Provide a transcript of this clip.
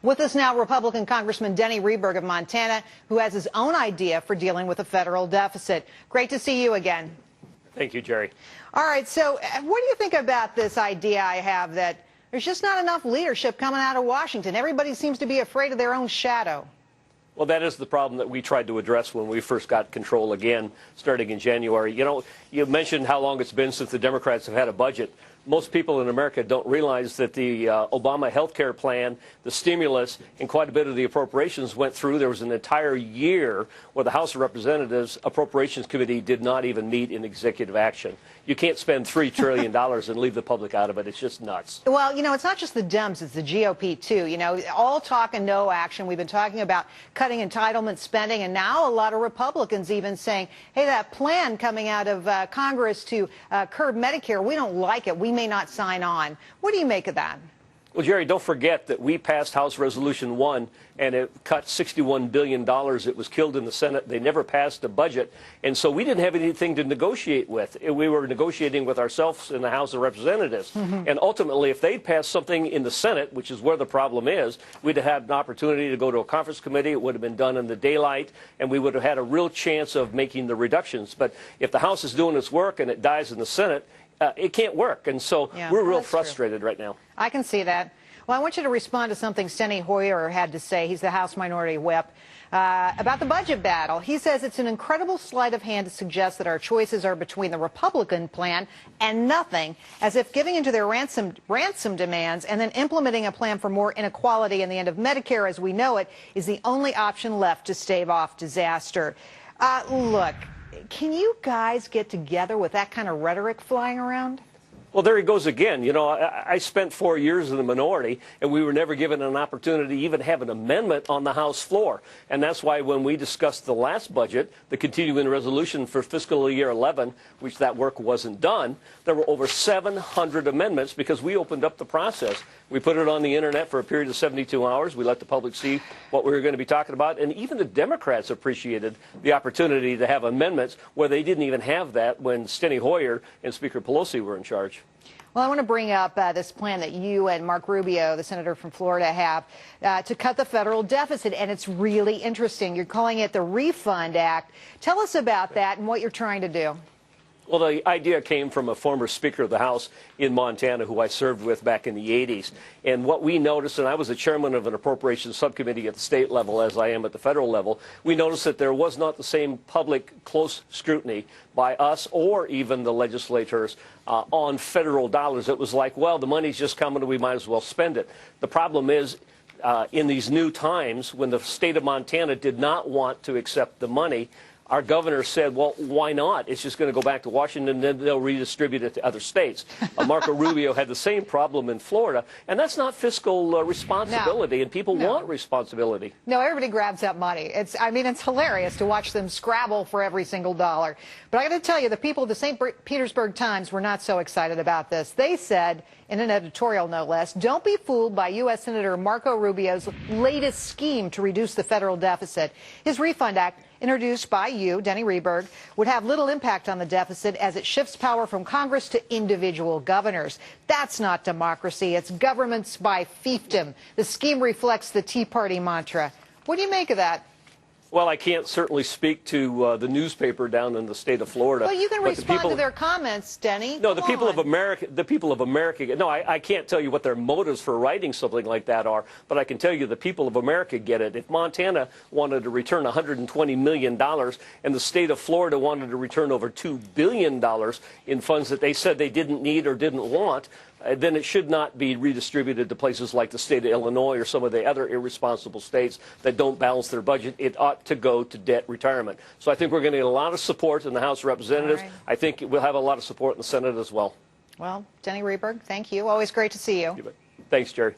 With us now, Republican Congressman Denny Rehberg of Montana, who has his own idea for dealing with a federal deficit. Great to see you again. Thank you, Jerry. All right, so what do you think about this idea I have that there's just not enough leadership coming out of Washington? Everybody seems to be afraid of their own shadow. Well, that is the problem that we tried to address when we first got control again, starting in January. You know, you mentioned how long it's been since the Democrats have had a budget. Most people in America don't realize that the Obama health care plan, the stimulus, and quite a bit of the appropriations went through. There was an entire year where the House of Representatives Appropriations Committee did not even meet in executive action. You can't spend $3 trillion and leave the public out of it. It's just nuts. Well, you know, it's not just the Dems, it's the GOP, too. You know, all talk and no action. We've been talking about cutting entitlement spending, and now a lot of Republicans even saying, hey, that plan coming out of Congress to curb Medicare, we don't like it. We may not sign on. What do you make of that? Well, Jerry, don't forget that we passed House Resolution 1, and it cut $61 billion. It was killed in the Senate. They never passed a budget, and so we didn't have anything to negotiate with. We were negotiating with ourselves in the House of Representatives. And ultimately, if they'd passed something in the Senate, which is where the problem is, we'd have had an opportunity to go to a conference committee. It would have been done in the daylight, and we would have had a real chance of making the reductions. But if the House is doing its work and it dies in the Senate, it can't work, and so we're real frustrated right now. I can see that. Well, I want you to respond to something Steny Hoyer had to say. He's the House Minority Whip about the budget battle. He says it's an incredible sleight of hand to suggest that our choices are between the Republican plan and nothing, as if giving into their ransom demands and then implementing a plan for more inequality and the end of Medicare as we know it is the only option left to stave off disaster. Look. Can you guys get together with that kind of rhetoric flying around? Well, there he goes again. You know, I spent 4 years in the minority, and we were never given an opportunity to even have an amendment on the House floor. And that's why when we discussed the last budget, the continuing resolution for fiscal year 11, which that work wasn't done, there were over 700 amendments because we opened up the process. We put it on the Internet for a period of 72 hours. We let the public see what we were going to be talking about. And even the Democrats appreciated the opportunity to have amendments where they didn't even have that when Steny Hoyer and Speaker Pelosi were in charge. Well, I want to bring up this plan that you and Marco Rubio, the senator from Florida, have to cut the federal deficit, and it's really interesting. You're calling it the Refund Act. Tell us about that and what you're trying to do. Well, the idea came from a former Speaker of the House in Montana who I served with back in the 80s. And what we noticed, and I was the chairman of an appropriations subcommittee at the state level as I am at the federal level, we noticed that there was not the same public close scrutiny by us or even the legislators on federal dollars. It was like, well, the money's just coming, we might as well spend it. The problem is, in these new times, when the state of Montana did not want to accept the money, our governor said, well, why not? It's just going to go back to Washington, and then they'll redistribute it to other states. Marco Rubio had the same problem in Florida, and that's not fiscal responsibility, and people want responsibility. No, everybody grabs that money. I mean, it's hilarious to watch them scrabble for every single dollar. But I got to tell you, the people of the St. Petersburg Times were not so excited about this. They said, in an editorial no less, don't be fooled by U.S. Senator Marco Rubio's latest scheme to reduce the federal deficit. His Refund Act, introduced by you, Denny Rehberg, would have little impact on the deficit as it shifts power from Congress to individual governors. That's not democracy. It's governments by fiefdom. The scheme reflects the Tea Party mantra. What do you make of that? Well, I can't certainly speak to the newspaper down in the state of Florida. Well, you can respond to their comments, Denny. No, the people of America, no, I can't tell you what their motives for writing something like that are, but I can tell you the people of America get it. If Montana wanted to return $120 million and the state of Florida wanted to return over $2 billion in funds that they said they didn't need or didn't want, then it should not be redistributed to places like the state of Illinois or some of the other irresponsible states that don't balance their budget. It ought to go to debt retirement. So I think we're going to get a lot of support in the House of Representatives. Right. I think we'll have a lot of support in the Senate as well. Well, Denny Rehberg, thank you. Always great to see you. Thanks, Jerry.